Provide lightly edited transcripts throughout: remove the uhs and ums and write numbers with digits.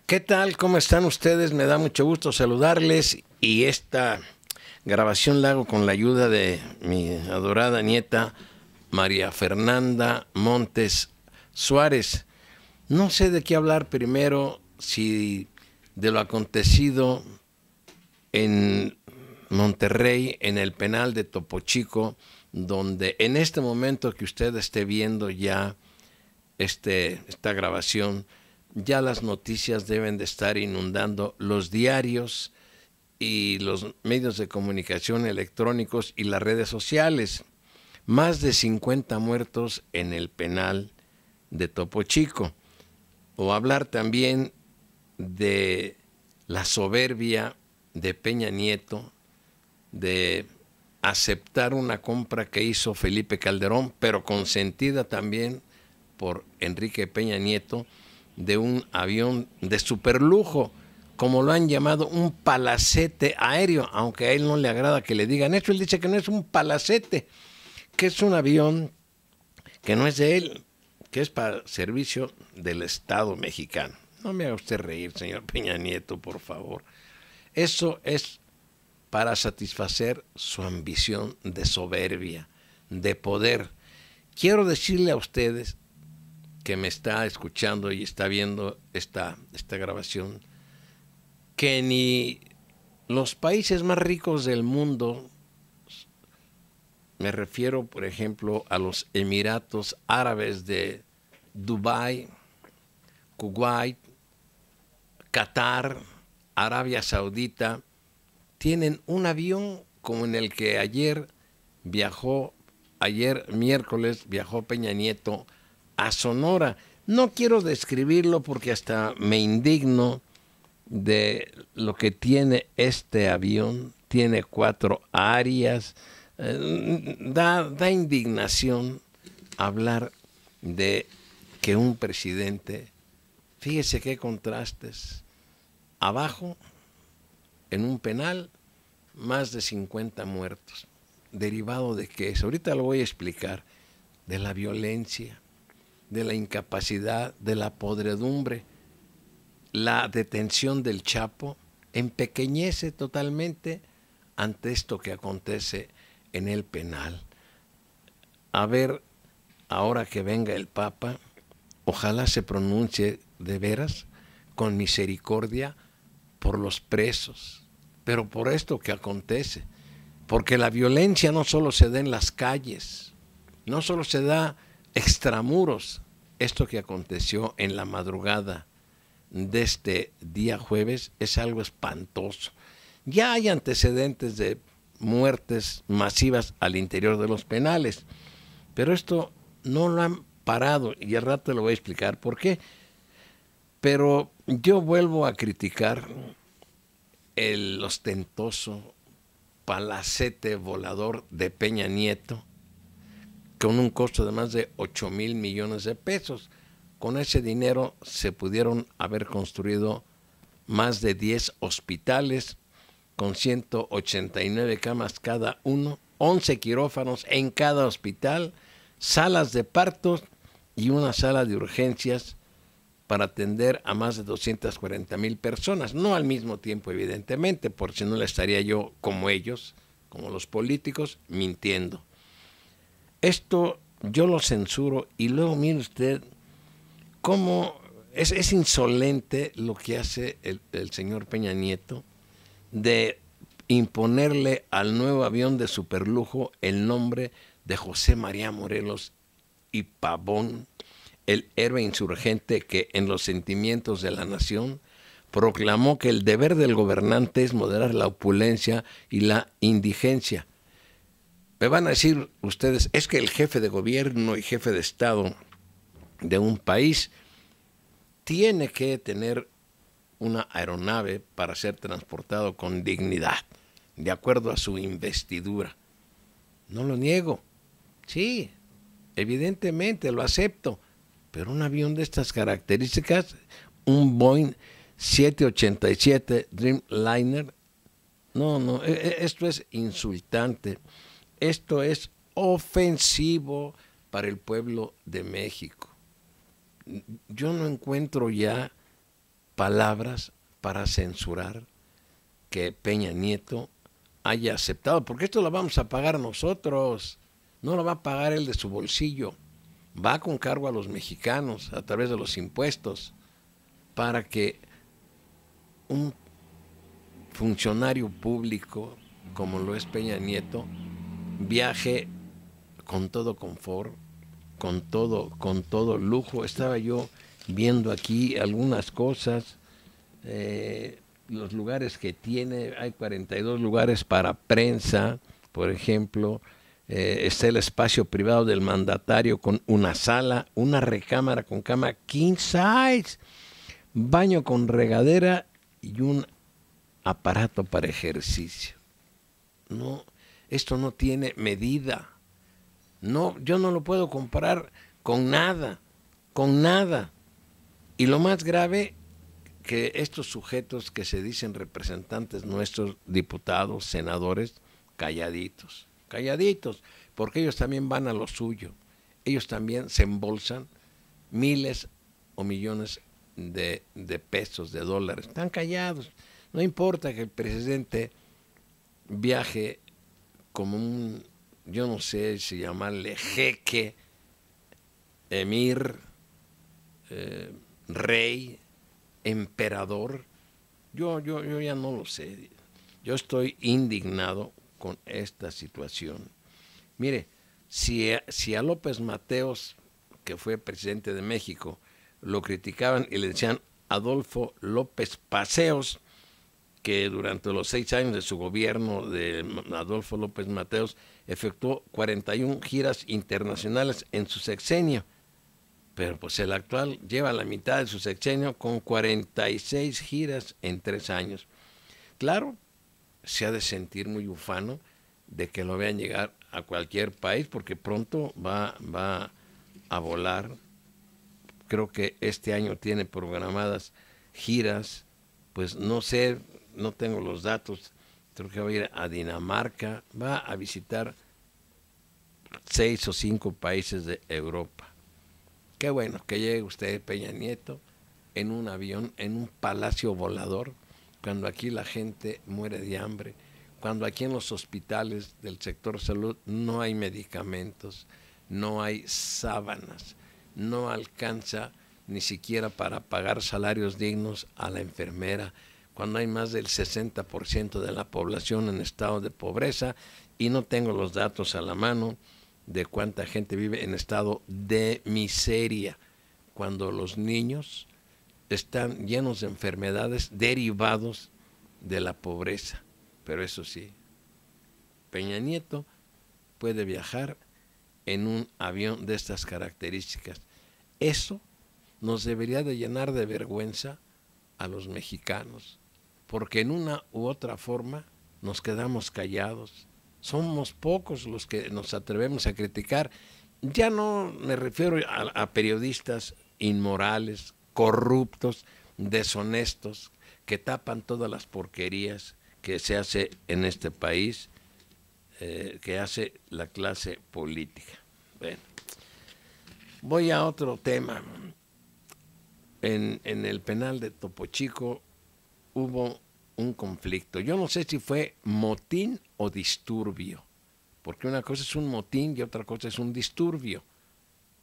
¿Qué tal? ¿Cómo están ustedes? Me da mucho gusto saludarles y esta grabación la hago con la ayuda de mi adorada nieta María Fernanda Montes Suárez. No sé de qué hablar primero, si de lo acontecido en Monterrey, en el penal de Topo Chico, donde en este momento que usted esté viendo ya esta grabación, ya las noticias deben de estar inundando los diarios y los medios de comunicación electrónicos y las redes sociales. Más de 50 muertos en el penal de Topo Chico. O hablar también de la soberbia de Peña Nieto, de aceptar una compra que hizo Felipe Calderón, pero consentida también por Enrique Peña Nieto, de un avión de superlujo, como lo han llamado, un palacete aéreo, aunque a él no le agrada que le digan eso. Él dice que no es un palacete, que es un avión que no es de él, que es para servicio del Estado mexicano. No me haga usted reír, señor Peña Nieto, por favor. Eso es para satisfacer su ambición de soberbia, de poder. Quiero decirle a ustedes que me está escuchando y está viendo esta grabación, que ni los países más ricos del mundo, me refiero por ejemplo a los Emiratos Árabes de Dubái, Kuwait, Qatar, Arabia Saudita, tienen un avión como en el que ayer miércoles viajó Peña Nieto a Sonora. No quiero describirlo porque hasta me indigno de lo que tiene este avión. Tiene 4 áreas. Da indignación hablar de que un presidente, fíjese qué contrastes, abajo, en un penal, más de 50 muertos. ¿Derivado de qué es? Ahorita lo voy a explicar. De la violencia, de la incapacidad, de la podredumbre. La detención del Chapo empequeñece totalmente ante esto que acontece en el penal. A ver, ahora que venga el Papa, ojalá se pronuncie de veras con misericordia por los presos, pero por esto que acontece, porque la violencia no solo se da en las calles, no solo se da extramuros. Esto que aconteció en la madrugada de este día jueves es algo espantoso. Ya hay antecedentes de muertes masivas al interior de los penales, pero esto no lo han parado y al rato le voy a explicar por qué. Pero yo vuelvo a criticar el ostentoso palacete volador de Peña Nieto, con un costo de más de 8,000 millones de pesos. Con ese dinero se pudieron haber construido más de 10 hospitales con 189 camas cada uno, 11 quirófanos en cada hospital, salas de partos y una sala de urgencias para atender a más de 240,000 personas, no al mismo tiempo evidentemente, porque si no le estaría yo como ellos, como los políticos, mintiendo. Esto yo lo censuro y luego mire usted cómo es insolente lo que hace el señor Peña Nieto de imponerle al nuevo avión de superlujo el nombre de José María Morelos y Pavón, el héroe insurgente que en los sentimientos de la nación proclamó que el deber del gobernante es moderar la opulencia y la indigencia. Me van a decir ustedes, es que el jefe de gobierno y jefe de Estado de un país tiene que tener una aeronave para ser transportado con dignidad, de acuerdo a su investidura. No lo niego. Sí, evidentemente lo acepto. Pero un avión de estas características, un Boeing 787 Dreamliner, no, esto es insultante. Esto es ofensivo para el pueblo de México. Yo no encuentro ya palabras para censurar que Peña Nieto haya aceptado, porque esto lo vamos a pagar nosotros, no lo va a pagar él de su bolsillo, va con cargo a los mexicanos a través de los impuestos, para que un funcionario público como lo es Peña Nieto viaje con todo confort, con todo lujo. Estaba yo viendo aquí algunas cosas, los lugares que tiene, hay 42 lugares para prensa, por ejemplo, está el espacio privado del mandatario con una sala, una recámara con cama king size, baño con regadera y un aparato para ejercicio. No, esto no tiene medida. No, yo no lo puedo comparar con nada, con nada. Y lo más grave, que estos sujetos que se dicen representantes nuestros, diputados, senadores, calladitos, calladitos, porque ellos también van a lo suyo. Ellos también se embolsan miles o millones de pesos, de dólares. Están callados. No importa que el presidente viaje como un, yo no sé si llamarle jeque, emir, rey, emperador, yo ya no lo sé. Yo estoy indignado con esta situación. Mire, si a López Mateos, que fue presidente de México, lo criticaban y le decían Adolfo López Paseos, que durante los 6 años de su gobierno de Adolfo López Mateos efectuó 41 giras internacionales en su sexenio. Pero pues el actual lleva la mitad de su sexenio con 46 giras en 3 años. Claro, se ha de sentir muy ufano de que lo vean llegar a cualquier país, porque pronto va a volar. Creo que este año tiene programadas giras, pues no sé, no tengo los datos, creo que va a ir a Dinamarca, va a visitar 6 o 5 países de Europa. Qué bueno que llegue usted, Peña Nieto, en un avión, en un palacio volador, cuando aquí la gente muere de hambre, cuando aquí en los hospitales del sector salud no hay medicamentos, no hay sábanas, no alcanza ni siquiera para pagar salarios dignos a la enfermera, cuando hay más del 60% de la población en estado de pobreza, y no tengo los datos a la mano de cuánta gente vive en estado de miseria, cuando los niños están llenos de enfermedades derivados de la pobreza. Pero eso sí, Peña Nieto puede viajar en un avión de estas características. Eso nos debería de llenar de vergüenza a los mexicanos, porque en una u otra forma nos quedamos callados. Somos pocos los que nos atrevemos a criticar. Ya no me refiero a periodistas inmorales, corruptos, deshonestos, que tapan todas las porquerías que se hace en este país, que hace la clase política. Bueno, voy a otro tema. En el penal de Topo Chico hubo un conflicto. Yo no sé si fue motín o disturbio, porque una cosa es un motín y otra cosa es un disturbio.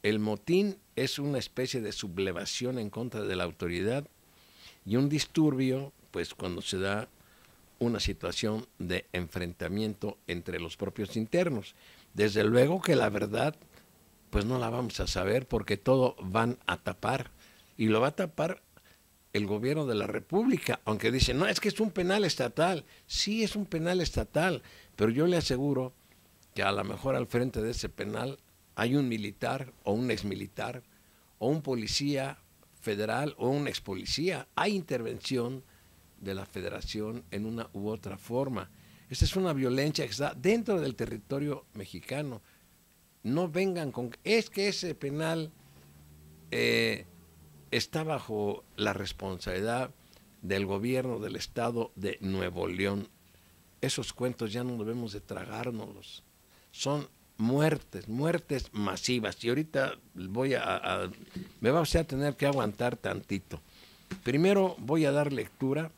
El motín es una especie de sublevación en contra de la autoridad, y un disturbio, pues cuando se da una situación de enfrentamiento entre los propios internos. Desde luego que la verdad, pues no la vamos a saber, porque todo van a tapar, y lo va a tapar el gobierno de la República, aunque dicen, no, es que es un penal estatal. Sí, es un penal estatal, pero yo le aseguro que a lo mejor al frente de ese penal hay un militar o un exmilitar o un policía federal o un expolicía. Hay intervención de la federación en una u otra forma. Esta es una violencia que está dentro del territorio mexicano. No vengan con, es que ese penal está bajo la responsabilidad del gobierno del estado de Nuevo León. Esos cuentos ya no debemos de tragárnoslos. Son muertes masivas. Y ahorita me va a tener que aguantar tantito. Primero voy a dar lectura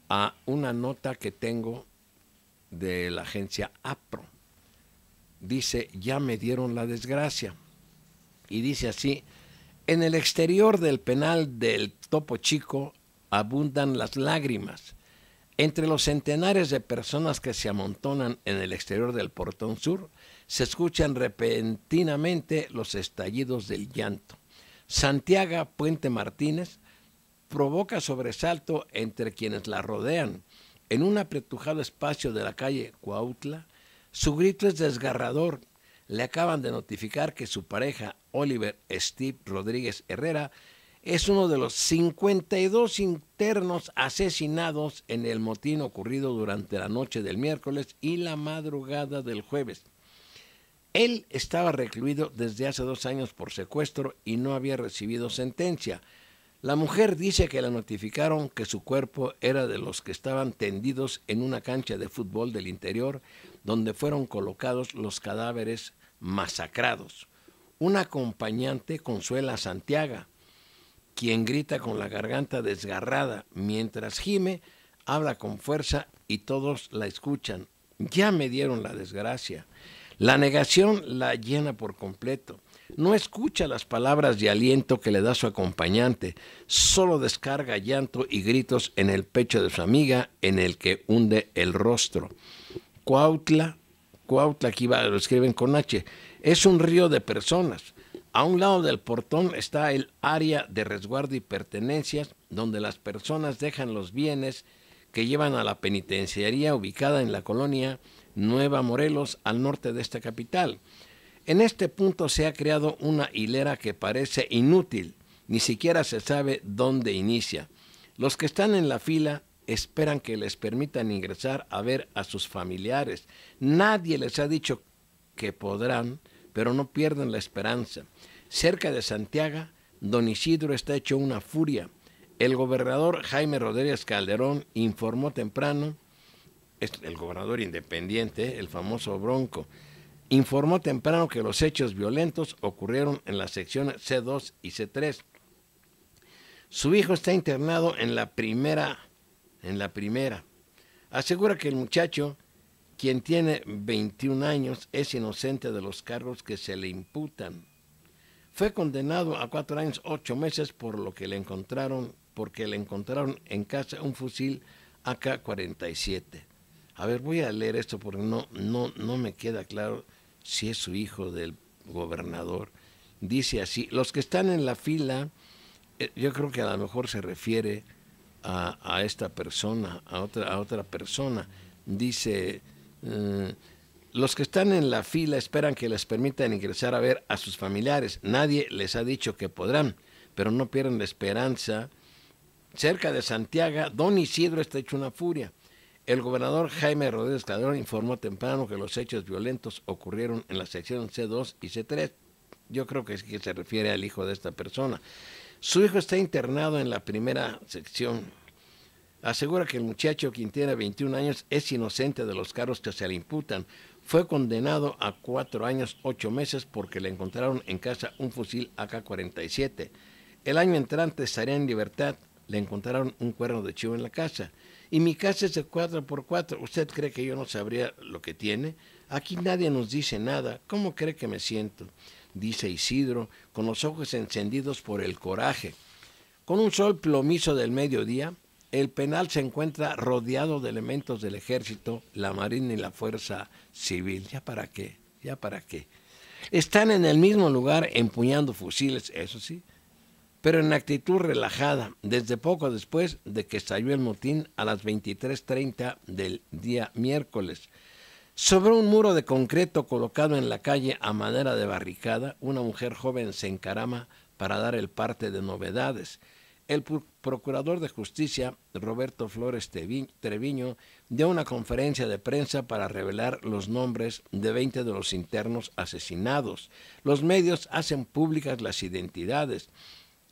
a una nota que tengo de la agencia APRO. Dice, ya me dieron la desgracia. Y dice así, en el exterior del penal del Topo Chico abundan las lágrimas. Entre los centenares de personas que se amontonan en el exterior del portón sur, se escuchan repentinamente los estallidos del llanto. Santiago Puente Martínez provoca sobresalto entre quienes la rodean. En un apretujado espacio de la calle Cuautla, su grito es desgarrador. Le acaban de notificar que su pareja, Oliver Steve Rodríguez Herrera, es uno de los 52 internos asesinados en el motín ocurrido durante la noche del miércoles y la madrugada del jueves. Él estaba recluido desde hace 2 años por secuestro y no había recibido sentencia. La mujer dice que le notificaron que su cuerpo era de los que estaban tendidos en una cancha de fútbol del interior, donde fueron colocados los cadáveres masacrados. Un acompañante consuela a Santiago, quien grita con la garganta desgarrada, mientras gime, habla con fuerza y todos la escuchan. Ya me dieron la desgracia. La negación la llena por completo. No escucha las palabras de aliento que le da su acompañante, solo descarga llanto y gritos en el pecho de su amiga, en el que hunde el rostro. Cuautla, aquí va, lo escriben con H, es un río de personas. A un lado del portón está el área de resguardo y pertenencias, donde las personas dejan los bienes que llevan a la penitenciaría ubicada en la colonia Nueva Morelos, al norte de esta capital. En este punto se ha creado una hilera que parece inútil, ni siquiera se sabe dónde inicia. Los que están en la fila esperan que les permitan ingresar a ver a sus familiares. Nadie les ha dicho que podrán, pero no pierden la esperanza. Cerca de Santiago, don Isidro está hecho una furia. El gobernador Jaime Rodríguez Calderón informó temprano, el gobernador independiente, el famoso Bronco, informó temprano que los hechos violentos ocurrieron en las secciones C2 y C3. Su hijo está internado en la primera. Asegura que el muchacho, quien tiene 21 años, es inocente de los cargos que se le imputan. Fue condenado a 4 años, 8 meses porque le encontraron en casa un fusil AK-47. A ver, voy a leer esto porque no me queda claro si es su hijo del gobernador. Dice así, los que están en la fila, yo creo que a lo mejor se refiere a esta persona, a otra persona. Dice, los que están en la fila esperan que les permitan ingresar a ver a sus familiares. Nadie les ha dicho que podrán, pero no pierden la esperanza. Cerca de Santiago, don Isidro está hecho una furia. El gobernador Jaime Rodríguez Calderón informó temprano que los hechos violentos ocurrieron en la sección C2 y C3. Yo creo que se refiere al hijo de esta persona. Su hijo está internado en la primera sección. Asegura que el muchacho, quien tiene 21 años, es inocente de los cargos que se le imputan. Fue condenado a 4 años, 8 meses porque le encontraron en casa un fusil AK-47. El año entrante estaría en libertad. Le encontraron un cuerno de chivo en la casa. Y mi casa es de 4x4. ¿Usted cree que yo no sabría lo que tiene? Aquí nadie nos dice nada. ¿Cómo cree que me siento? Dice Isidro, con los ojos encendidos por el coraje. Con un sol plomizo del mediodía, el penal se encuentra rodeado de elementos del ejército, la marina y la fuerza civil. ¿Ya para qué? ¿Ya para qué? Están en el mismo lugar empuñando fusiles, eso sí, pero en actitud relajada, desde poco después de que estalló el motín a las 23:30 del día miércoles. Sobre un muro de concreto colocado en la calle a manera de barricada, una mujer joven se encarama para dar el parte de novedades. El procurador de justicia, Roberto Flores Treviño, dio una conferencia de prensa para revelar los nombres de 20 de los internos asesinados. Los medios hacen públicas las identidades.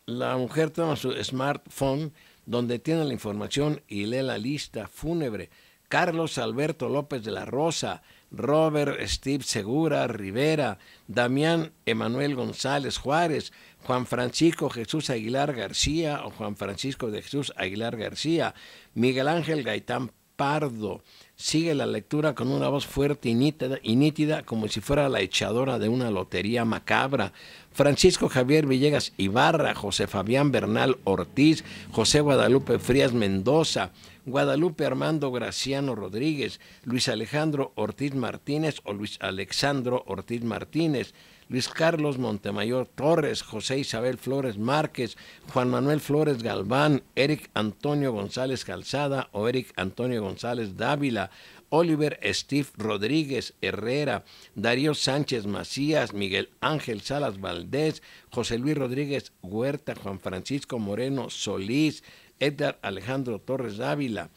La mujer toma su smartphone, donde tiene la información, y lee la lista fúnebre. Carlos Alberto López de la Rosa, Robert Steve Segura Rivera, Damián Emanuel González Juárez, Juan Francisco Jesús Aguilar García o Juan Francisco de Jesús Aguilar García, Miguel Ángel Gaitán Pardo. Sigue la lectura con una voz fuerte y nítida como si fuera la echadora de una lotería macabra. Francisco Javier Villegas Ibarra, José Fabián Bernal Ortiz, José Guadalupe Frías Mendoza, Guadalupe Armando Graciano Rodríguez, Luis Alejandro Ortiz Martínez o Luis Alexandro Ortiz Martínez, Luis Carlos Montemayor Torres, José Isabel Flores Márquez, Juan Manuel Flores Galván, Eric Antonio González Calzada o Eric Antonio González Dávila, Oliver Steve Rodríguez Herrera, Darío Sánchez Macías, Miguel Ángel Salas Valdés, José Luis Rodríguez Huerta, Juan Francisco Moreno Solís, Edgar Alejandro Torres Dávila.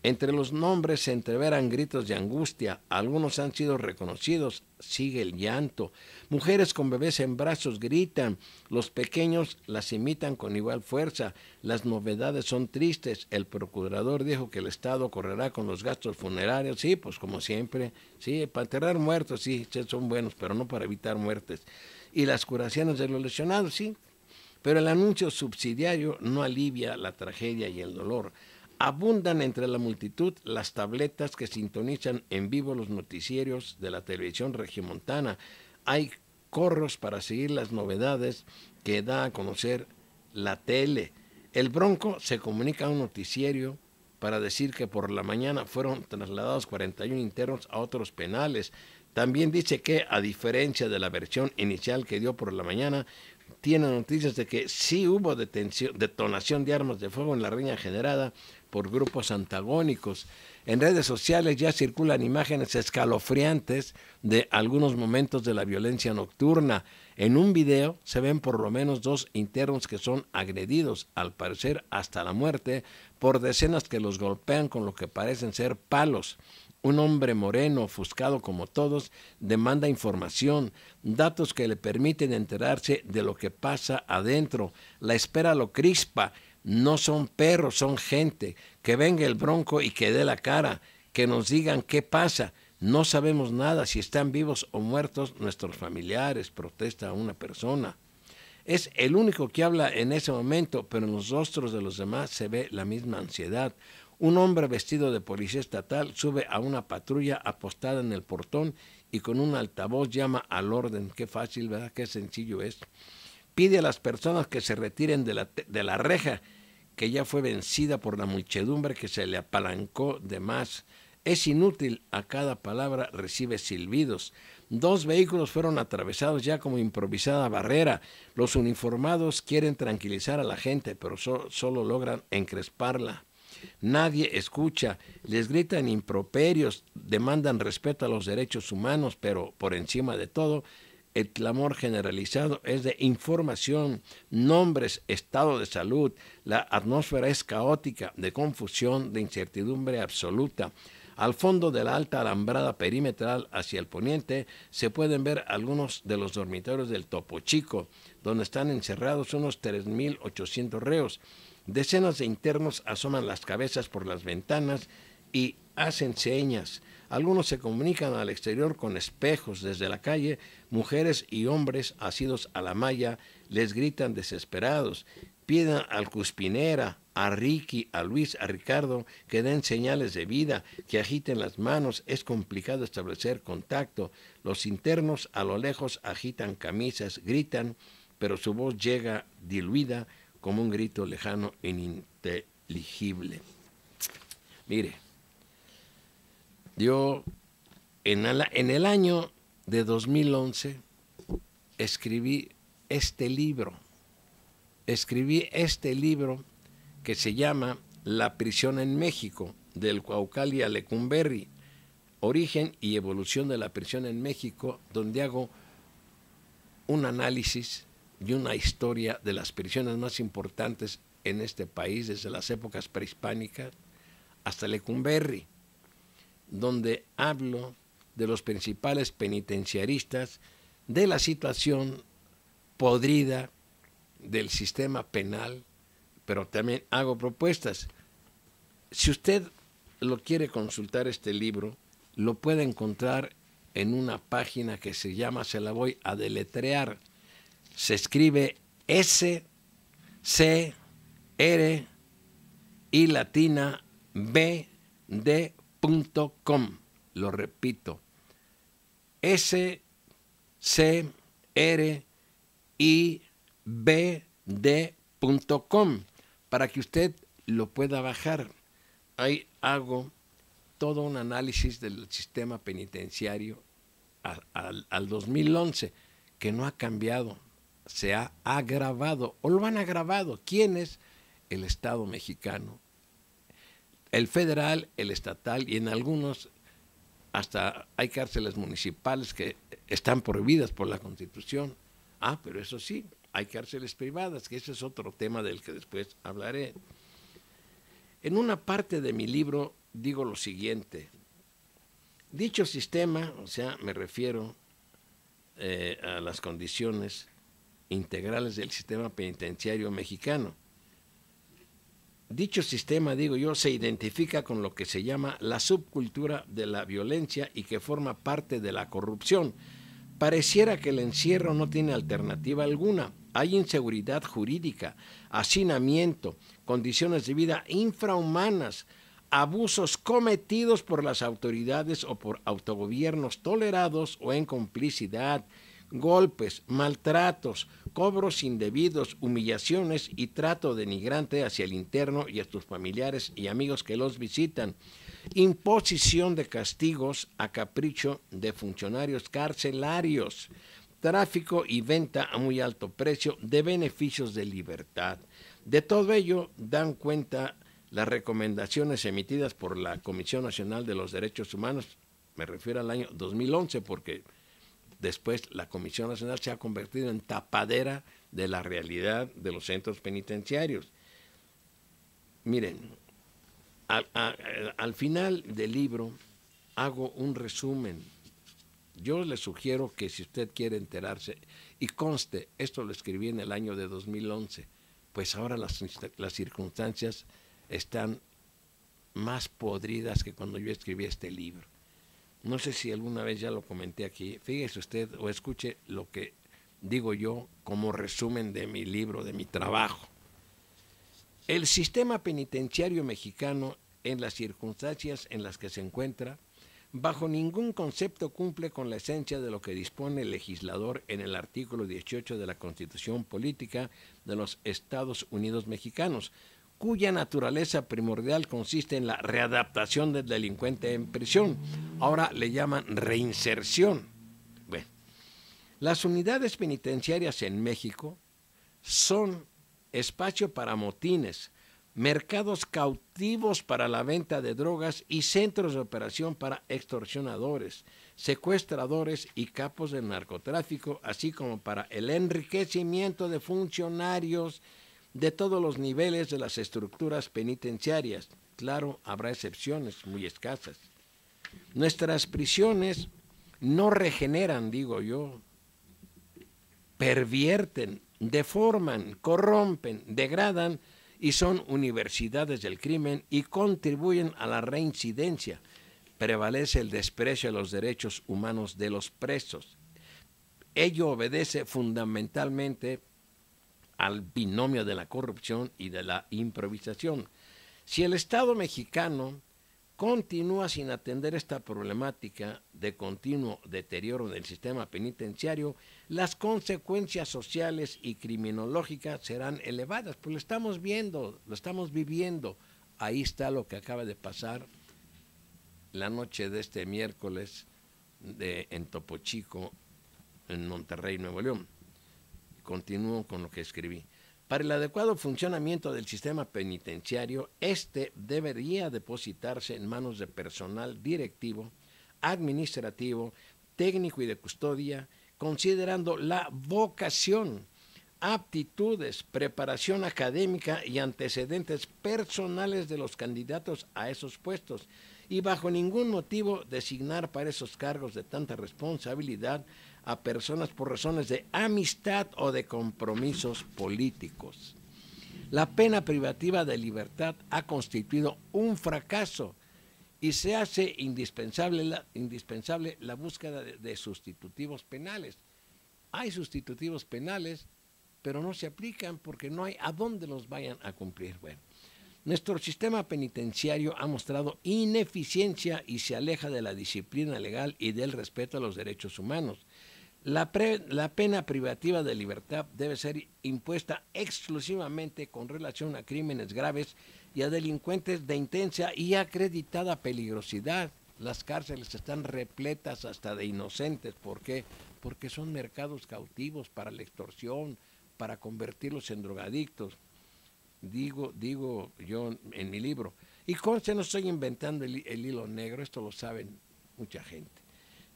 Entre los nombres se entreveran gritos de angustia, algunos han sido reconocidos, sigue el llanto. Mujeres con bebés en brazos gritan, los pequeños las imitan con igual fuerza, las novedades son tristes, el procurador dijo que el Estado correrá con los gastos funerarios, sí, pues como siempre, sí, para enterrar muertos, sí, son buenos, pero no para evitar muertes. Y las curaciones de los lesionados, sí, pero el anuncio subsidiario no alivia la tragedia y el dolor. Abundan entre la multitud las tabletas que sintonizan en vivo los noticieros de la televisión regiomontana. Hay corros para seguir las novedades que da a conocer la tele. El Bronco se comunica a un noticiero para decir que por la mañana fueron trasladados 41 internos a otros penales. También dice que, a diferencia de la versión inicial que dio por la mañana, tiene noticias de que sí hubo detonación de armas de fuego en la riña generada por grupos antagónicos. En redes sociales ya circulan imágenes escalofriantes de algunos momentos de la violencia nocturna. En un video se ven por lo menos 2 internos que son agredidos, al parecer hasta la muerte, por decenas que los golpean con lo que parecen ser palos. Un hombre moreno, ofuscado como todos, demanda información, datos que le permiten enterarse de lo que pasa adentro. La espera lo crispa. No son perros, son gente. Que venga el Bronco y que dé la cara, que nos digan qué pasa. No sabemos nada si están vivos o muertos nuestros familiares, protesta una persona. Es el único que habla en ese momento, pero en los rostros de los demás se ve la misma ansiedad. Un hombre vestido de policía estatal sube a una patrulla apostada en el portón y con un altavoz llama al orden. Qué fácil, ¿verdad? Qué sencillo es. Pide a las personas que se retiren de la reja, que ya fue vencida por la muchedumbre que se le apalancó de más. Es inútil, a cada palabra recibe silbidos. 2 vehículos fueron atravesados ya como improvisada barrera. Los uniformados quieren tranquilizar a la gente, pero solo logran encresparla. Nadie escucha, les gritan improperios, demandan respeto a los derechos humanos, pero por encima de todo, el clamor generalizado es de información, nombres, estado de salud. La atmósfera es caótica, de confusión, de incertidumbre absoluta. Al fondo de la alta alambrada perimetral hacia el poniente se pueden ver algunos de los dormitorios del Topo Chico, donde están encerrados unos 3.800 reos. Decenas de internos asoman las cabezas por las ventanas y hacen señas. Algunos se comunican al exterior con espejos desde la calle. Mujeres y hombres asidos a la malla les gritan desesperados. Piden al Cuspinera, a Ricky, a Luis, a Ricardo que den señales de vida, que agiten las manos. Es complicado establecer contacto. Los internos a lo lejos agitan camisas, gritan, pero su voz llega diluida como un grito lejano e ininteligible. Mire, yo en el año de 2011 escribí este libro. Que se llama La prisión en México, del Cuauhcali a Lecumberri, origen y evolución de la prisión en México, donde hago un análisis y una historia de las prisiones más importantes en este país, desde las épocas prehispánicas hasta Lecumberri, donde hablo de los principales penitenciaristas, de la situación podrida del sistema penal, pero también hago propuestas. Si usted lo quiere consultar, este libro lo puede encontrar en una página que se llama, se la voy a deletrear, se escribe S, C, R, I latina, B, D.com. Lo repito, S, C, R, I, B, D.com, para que usted lo pueda bajar. Ahí hago todo un análisis del sistema penitenciario al 2011, que no ha cambiado, se ha agravado, o lo han agravado. ¿Quién es? El Estado mexicano, el federal, el estatal, y en algunos hasta hay cárceles municipales que están prohibidas por la Constitución. Pero eso sí, hay cárceles privadas, que ese es otro tema del que después hablaré. En una parte de mi libro digo lo siguiente: dicho sistema, o sea, me refiero a las condiciones integrales del sistema penitenciario mexicano. Dicho sistema, digo yo, se identifica con lo que se llama la subcultura de la violencia y que forma parte de la corrupción. Pareciera que el encierro no tiene alternativa alguna. Hay inseguridad jurídica, hacinamiento, condiciones de vida infrahumanas, abusos cometidos por las autoridades o por autogobiernos tolerados o en complicidad, golpes, maltratos, cobros indebidos, humillaciones y trato denigrante hacia el interno y a sus familiares y amigos que los visitan, imposición de castigos a capricho de funcionarios carcelarios, tráfico y venta a muy alto precio de beneficios de libertad. De todo ello dan cuenta las recomendaciones emitidas por la Comisión Nacional de los Derechos Humanos, me refiero al año 2011, porque después la Comisión Nacional se ha convertido en tapadera de la realidad de los centros penitenciarios. Miren, al final del libro hago un resumen. Yo le sugiero que si usted quiere enterarse, y conste, esto lo escribí en el año de 2011, pues ahora las circunstancias están más podridas que cuando yo escribí este libro. No sé si alguna vez ya lo comenté aquí. Fíjese usted o escuche lo que digo yo como resumen de mi libro, de mi trabajo. El sistema penitenciario mexicano, en las circunstancias en las que se encuentra, bajo ningún concepto cumple con la esencia de lo que dispone el legislador en el artículo 18 de la Constitución Política de los Estados Unidos Mexicanos, cuya naturaleza primordial consiste en la readaptación del delincuente en prisión. Ahora le llaman reinserción. Bueno, las unidades penitenciarias en México son espacio para motines, mercados cautivos para la venta de drogas y centros de operación para extorsionadores, secuestradores y capos del narcotráfico, así como para el enriquecimiento de funcionarios de todos los niveles de las estructuras penitenciarias. Claro, habrá excepciones muy escasas. Nuestras prisiones no regeneran, digo yo, pervierten, deforman, corrompen, degradan y son universidades del crimen y contribuyen a la reincidencia. Prevalece el desprecio a los derechos humanos de los presos. Ello obedece fundamentalmente al binomio de la corrupción y de la improvisación. Si el Estado mexicano continúa sin atender esta problemática de continuo deterioro del sistema penitenciario, las consecuencias sociales y criminológicas serán elevadas. Pues lo estamos viendo, lo estamos viviendo. Ahí está lo que acaba de pasar la noche de este miércoles en Topo Chico, en Monterrey, Nuevo León. Continúo con lo que escribí. Para el adecuado funcionamiento del sistema penitenciario, este debería depositarse en manos de personal directivo, administrativo, técnico y de custodia, considerando la vocación, aptitudes, preparación académica y antecedentes personales de los candidatos a esos puestos, y bajo ningún motivo designar para esos cargos de tanta responsabilidad a personas por razones de amistad o de compromisos políticos. La pena privativa de libertad ha constituido un fracaso y se hace indispensable la búsqueda de sustitutivos penales. Hay sustitutivos penales, pero no se aplican porque no hay a dónde los vayan a cumplir. Bueno, nuestro sistema penitenciario ha mostrado ineficiencia y se aleja de la disciplina legal y del respeto a los derechos humanos. La pena privativa de libertad debe ser impuesta exclusivamente con relación a crímenes graves y a delincuentes de intensa y acreditada peligrosidad. Las cárceles están repletas hasta de inocentes. ¿Por qué? Porque son mercados cautivos para la extorsión, para convertirlos en drogadictos. Digo yo en mi libro. Y conste, no estoy inventando el hilo negro, esto lo saben mucha gente.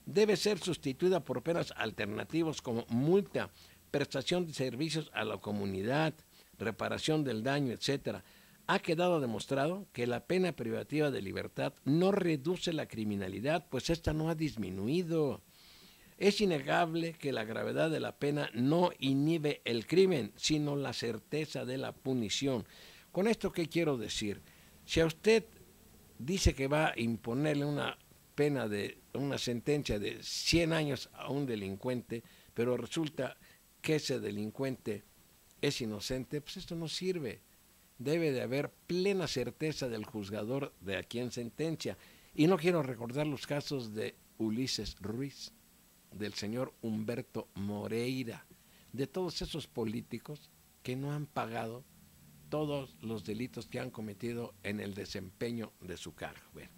Debe ser sustituida por penas alternativas como multa, prestación de servicios a la comunidad, reparación del daño, etc. Ha quedado demostrado que la pena privativa de libertad no reduce la criminalidad, pues esta no ha disminuido. Es innegable que la gravedad de la pena no inhibe el crimen, sino la certeza de la punición. ¿Con esto qué quiero decir? Si a usted dice que va a imponerle una pena una sentencia de 100 años a un delincuente, pero resulta que ese delincuente es inocente, pues esto no sirve. Debe de haber plena certeza del juzgador de a quien sentencia. Y no quiero recordar los casos de Ulises Ruiz, del señor Humberto Moreira, de todos esos políticos que no han pagado todos los delitos que han cometido en el desempeño de su cargo. Bueno,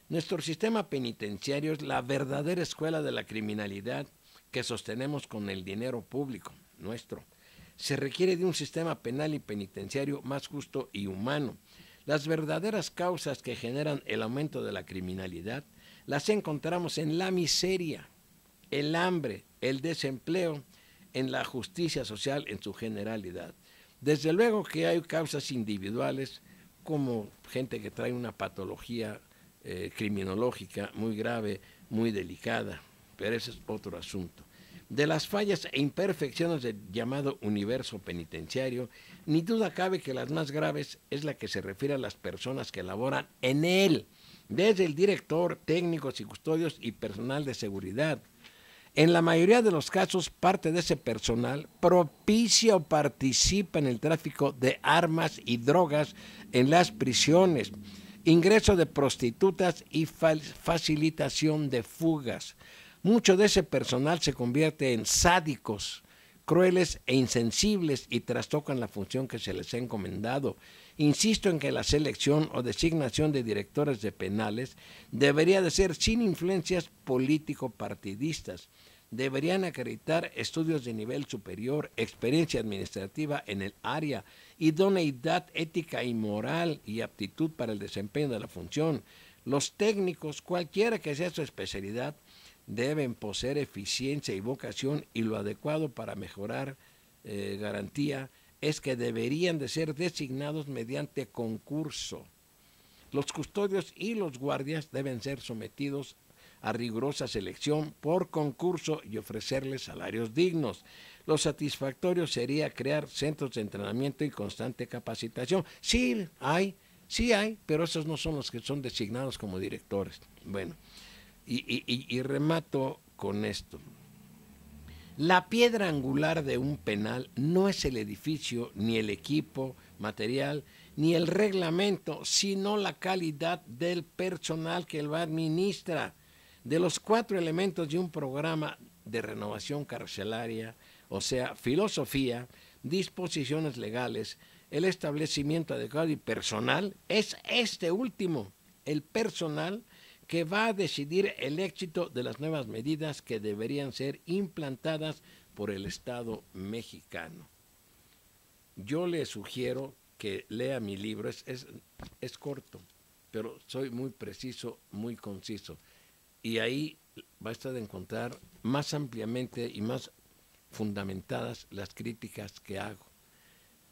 nuestro sistema penitenciario es la verdadera escuela de la criminalidad que sostenemos con el dinero público nuestro. Se requiere de un sistema penal y penitenciario más justo y humano. Las verdaderas causas que generan el aumento de la criminalidad las encontramos en la miseria, el hambre, el desempleo, en la justicia social en su generalidad. Desde luego que hay causas individuales, como gente que trae una patología criminológica muy grave, muy delicada, pero ese es otro asunto. De las fallas e imperfecciones del llamado universo penitenciario, ni duda cabe que las más graves es la que se refiere a las personas que laboran en él, desde el director, técnicos y custodios y personal de seguridad. En la mayoría de los casos, parte de ese personal propicia o participa en el tráfico de armas y drogas en las prisiones, ingreso de prostitutas y facilitación de fugas. Mucho de ese personal se convierte en sádicos, crueles e insensibles y trastocan la función que se les ha encomendado. Insisto en que la selección o designación de directores de penales debería de ser sin influencias político-partidistas. Deberían acreditar estudios de nivel superior, experiencia administrativa en el área, idoneidad ética y moral y aptitud para el desempeño de la función. Los técnicos, cualquiera que sea su especialidad, deben poseer eficiencia y vocación, y lo adecuado para mejorar garantía es que deberían de ser designados mediante concurso. Los custodios y los guardias deben ser sometidos a rigurosa selección por concurso y ofrecerles salarios dignos. Lo satisfactorio sería crear centros de entrenamiento y constante capacitación. Sí hay, pero esos no son los que son designados como directores. Bueno, y remato con esto. La piedra angular de un penal no es el edificio, ni el equipo material, ni el reglamento, sino la calidad del personal que lo administra. De los 4 elementos de un programa de renovación carcelaria, o sea, filosofía, disposiciones legales, el establecimiento adecuado y personal, es este último, el personal, que va a decidir el éxito de las nuevas medidas que deberían ser implantadas por el Estado mexicano. Yo le sugiero que lea mi libro, es corto, pero soy muy preciso, muy conciso, y ahí va a estar de encontrar más ampliamente y más fundamentadas las críticas que hago.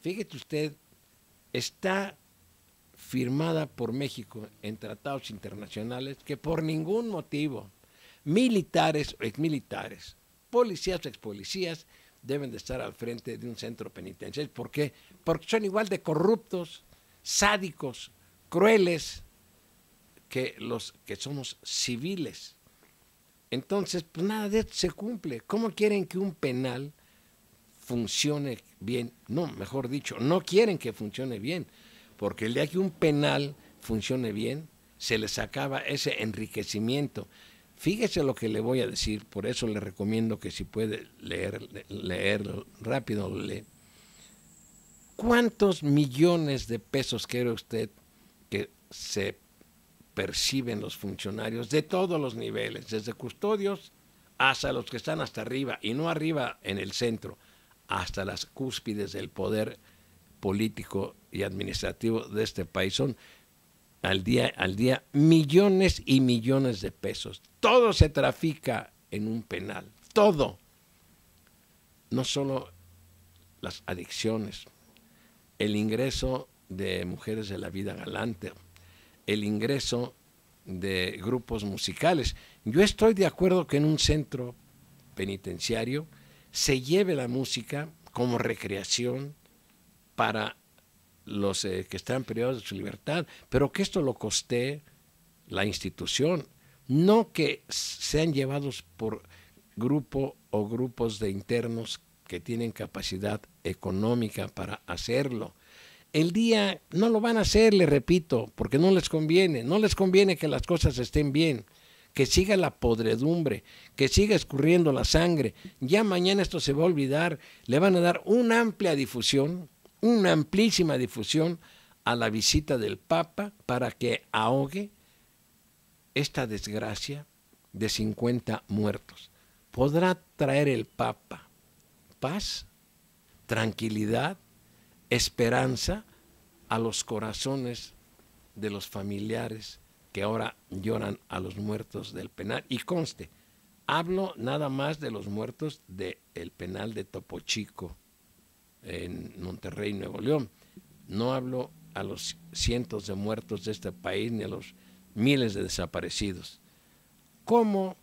Fíjate usted, está firmada por México en tratados internacionales que por ningún motivo militares o exmilitares, policías o expolicías deben de estar al frente de un centro penitenciario. ¿Por qué? Porque son igual de corruptos, sádicos, crueles, que los que somos civiles. Entonces, pues nada de esto se cumple. ¿Cómo quieren que un penal funcione bien? No, mejor dicho, no quieren que funcione bien, porque el día que un penal funcione bien, se les acaba ese enriquecimiento. Fíjese lo que le voy a decir, por eso le recomiendo que si puede leer rápido, lo lee. ¿Cuántos millones de pesos quiere usted que se perciben los funcionarios de todos los niveles, desde custodios hasta los que están hasta arriba, y no arriba en el centro, hasta las cúspides del poder político y administrativo de este país? Son al día millones y millones de pesos. Todo se trafica en un penal, todo. No solo las adicciones, el ingreso de mujeres de la vida galante, el ingreso de grupos musicales. Yo estoy de acuerdo que en un centro penitenciario se lleve la música como recreación para los que están privados de su libertad, pero que esto lo costee la institución, no que sean llevados por grupo o grupos de internos que tienen capacidad económica para hacerlo. El día no lo van a hacer, le repito, porque no les conviene que las cosas estén bien, que siga la podredumbre, que siga escurriendo la sangre. Ya mañana esto se va a olvidar, le van a dar una amplia difusión, una amplísima difusión a la visita del Papa para que ahogue esta desgracia de 50 muertos. ¿Podrá traer el Papa paz, tranquilidad, esperanza a los corazones de los familiares que ahora lloran a los muertos del penal? Y conste, hablo nada más de los muertos del penal de Topo Chico en Monterrey, Nuevo León. No hablo a los cientos de muertos de este país ni a los miles de desaparecidos. ¿Cómo,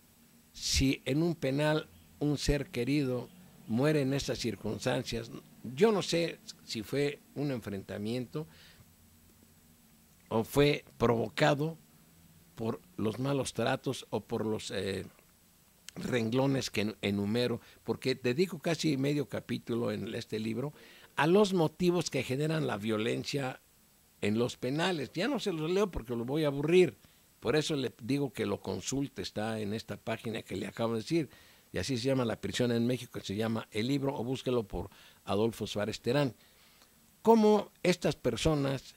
si en un penal un ser querido muere en estas circunstancias? Yo no sé si fue un enfrentamiento o fue provocado por los malos tratos o por los renglones que enumero, porque dedico casi medio capítulo en este libro a los motivos que generan la violencia en los penales. Ya no se los leo porque los voy a aburrir, por eso le digo que lo consulte, está en esta página que le acabo de decir, y así se llama La prisión en México, se llama el libro, o búsquelo por Adolfo Suárez Terán. ¿Cómo estas personas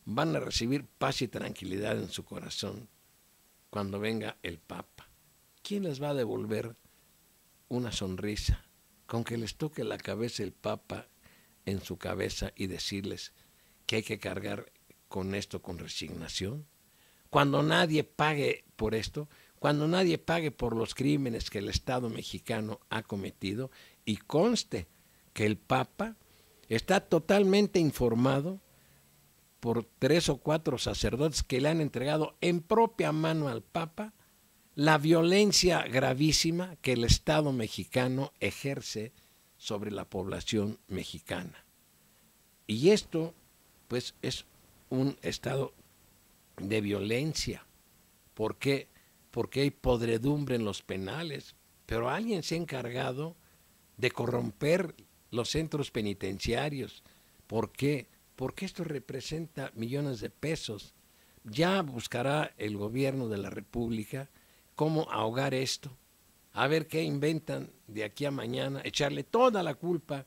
van a recibir paz y tranquilidad en su corazón cuando venga el Papa? ¿Quién les va a devolver una sonrisa con que les toque la cabeza el Papa en su cabeza y decirles que hay que cargar con esto con resignación? Cuando nadie pague por esto, cuando nadie pague por los crímenes que el Estado mexicano ha cometido, y conste que el Papa está totalmente informado por 3 o 4 sacerdotes que le han entregado en propia mano al Papa la violencia gravísima que el Estado mexicano ejerce sobre la población mexicana. Y esto, pues, es un estado de violencia. ¿Por qué? Porque hay podredumbre en los penales, pero alguien se ha encargado de corromper los centros penitenciarios. ¿Por qué? Porque esto representa millones de pesos. Ya buscará el gobierno de la República cómo ahogar esto, a ver qué inventan de aquí a mañana, echarle toda la culpa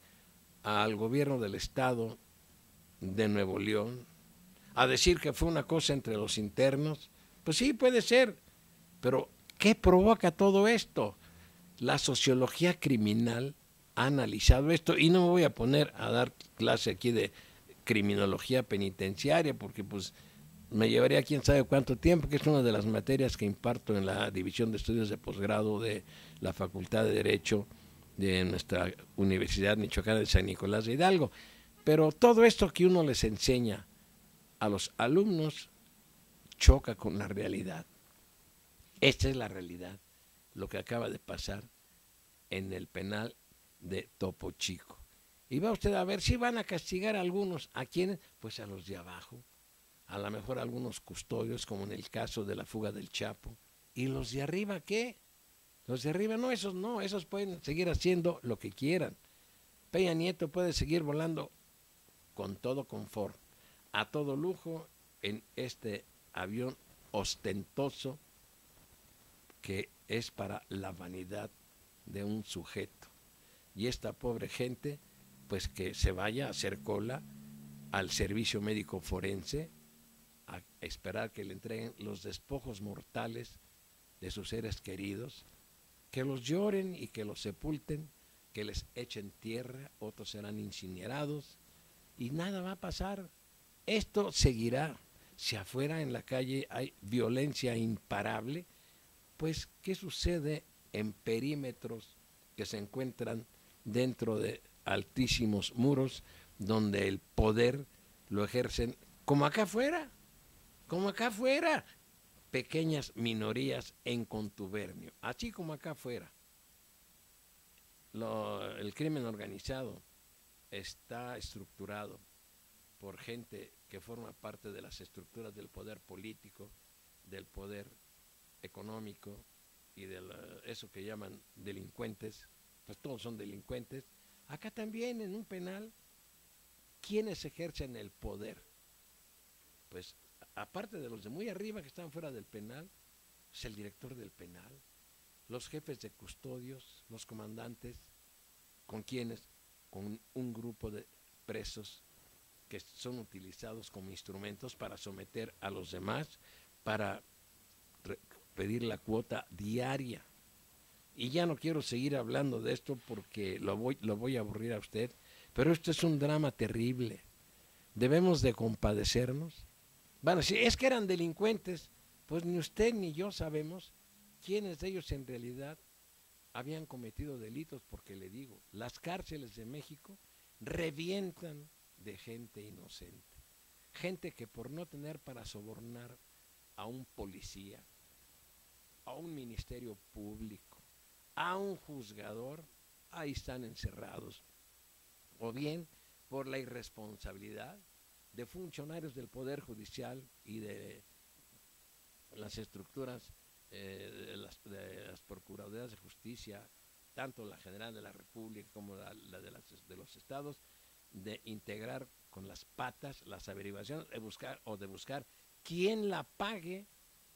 al gobierno del Estado de Nuevo León, a decir que fue una cosa entre los internos. Pues sí, puede ser, pero ¿qué provoca todo esto? La sociología criminal ha analizado esto, y no me voy a poner a dar clase aquí de criminología penitenciaria, porque pues me llevaría quién sabe cuánto tiempo, que es una de las materias que imparto en la División de Estudios de Posgrado de la Facultad de Derecho de nuestra Universidad Michoacana de San Nicolás de Hidalgo. Pero todo esto que uno les enseña a los alumnos choca con la realidad. Esta es la realidad, lo que acaba de pasar en el penal de Topo Chico. Y va usted a ver si van a castigar a algunos. ¿A quiénes? Pues a los de abajo, a lo mejor algunos custodios, como en el caso de la fuga del Chapo. ¿Y los de arriba qué? Los de arriba no, esos pueden seguir haciendo lo que quieran. Peña Nieto puede seguir volando con todo confort, a todo lujo, en este avión ostentoso que es para la vanidad de un sujeto. Y esta pobre gente, pues que se vaya a hacer cola al servicio médico forense, a esperar que le entreguen los despojos mortales de sus seres queridos, que los lloren y que los sepulten, que les echen tierra, otros serán incinerados y nada va a pasar. Esto seguirá. Si afuera en la calle hay violencia imparable, pues ¿qué sucede en perímetros que se encuentran dentro de altísimos muros donde el poder lo ejercen como acá afuera? Como acá afuera, pequeñas minorías en contubernio, así como acá afuera. El crimen organizado está estructurado por gente que forma parte de las estructuras del poder político, del poder económico y de eso que llaman delincuentes, pues todos son delincuentes. Acá también en un penal, ¿quiénes ejercen el poder? Pues aparte de los de muy arriba que están fuera del penal, es el director del penal, los jefes de custodios, los comandantes, ¿con quiénes? Con un grupo de presos que son utilizados como instrumentos para someter a los demás, para pedir la cuota diaria. Y ya no quiero seguir hablando de esto porque lo voy a aburrir a usted, pero esto es un drama terrible. Debemos de compadecernos. Bueno, si es que eran delincuentes, pues ni usted ni yo sabemos quiénes de ellos en realidad habían cometido delitos, porque le digo, las cárceles de México revientan de gente inocente. Gente que por no tener para sobornar a un policía, a un ministerio público, a un juzgador, ahí están encerrados. O bien por la irresponsabilidad de funcionarios del Poder Judicial y de las estructuras de las Procuradurías de Justicia, tanto la General de la República como la de los estados, de integrar con las patas las averiguaciones de buscar quién la pague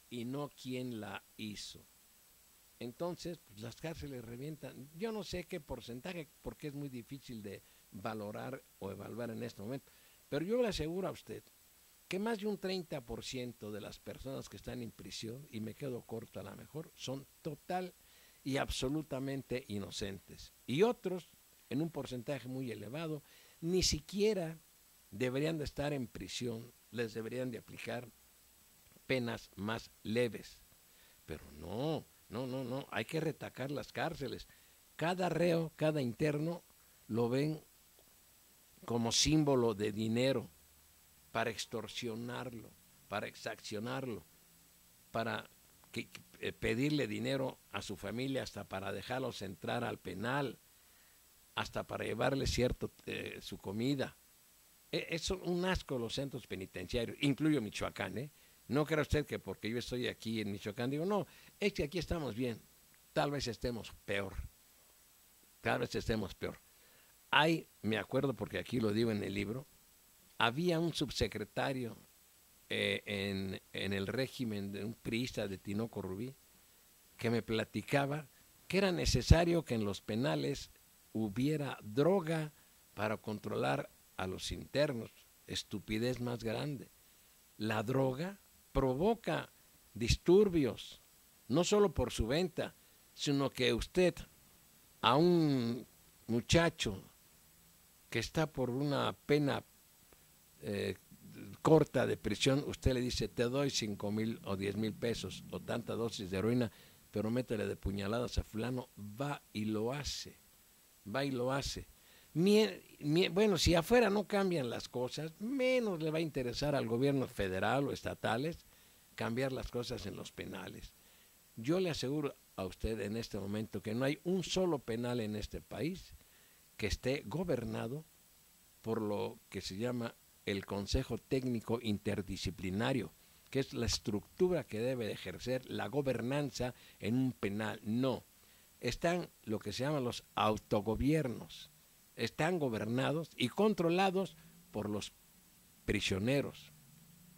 y no quién la hizo. Entonces, pues, las cárceles revientan. Yo no sé qué porcentaje, porque es muy difícil de valorar o evaluar en este momento, pero yo le aseguro a usted que más de un 30% de las personas que están en prisión, y me quedo corto a lo mejor, son total y absolutamente inocentes. Y otros, en un porcentaje muy elevado, ni siquiera deberían de estar en prisión, les deberían de aplicar penas más leves. Pero no, hay que retacar las cárceles. Cada reo, cada interno lo ven como símbolo de dinero, para extorsionarlo, para exaccionarlo, para pedirle dinero a su familia, hasta para dejarlos entrar al penal, hasta para llevarle su comida. Es un asco los centros penitenciarios, incluyo Michoacán, ¿eh? No crea usted que porque yo estoy aquí en Michoacán, digo, no, es que aquí estamos bien, tal vez estemos peor, me acuerdo porque aquí lo digo en el libro, había un subsecretario en el régimen de un priista de Tinoco Rubí que me platicaba que era necesario que en los penales hubiera droga para controlar a los internos. Estupidez más grande. La droga provoca disturbios, no solo por su venta, sino que usted a un muchacho que está por una pena corta de prisión, usted le dice, te doy 5,000 o 10,000 pesos o tanta dosis de heroína, pero métele de puñaladas a fulano, va y lo hace. Bueno, si afuera no cambian las cosas, menos le va a interesar al gobierno federal o estatales cambiar las cosas en los penales. Yo le aseguro a usted en este momento que no hay un solo penal en este país que esté gobernado por lo que se llama el Consejo Técnico Interdisciplinario, que es la estructura que debe de ejercer la gobernanza en un penal. No, están lo que se llaman los autogobiernos, están gobernados y controlados por los prisioneros,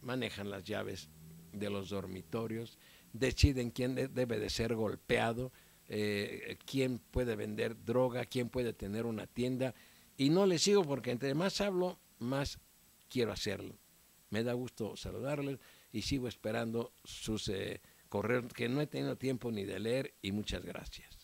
manejan las llaves de los dormitorios, deciden quién debe de ser golpeado, quién puede vender droga, quién puede tener una tienda, y no les sigo porque entre más hablo, más quiero hacerlo. Me da gusto saludarles y sigo esperando sus correos que no he tenido tiempo ni de leer, y muchas gracias.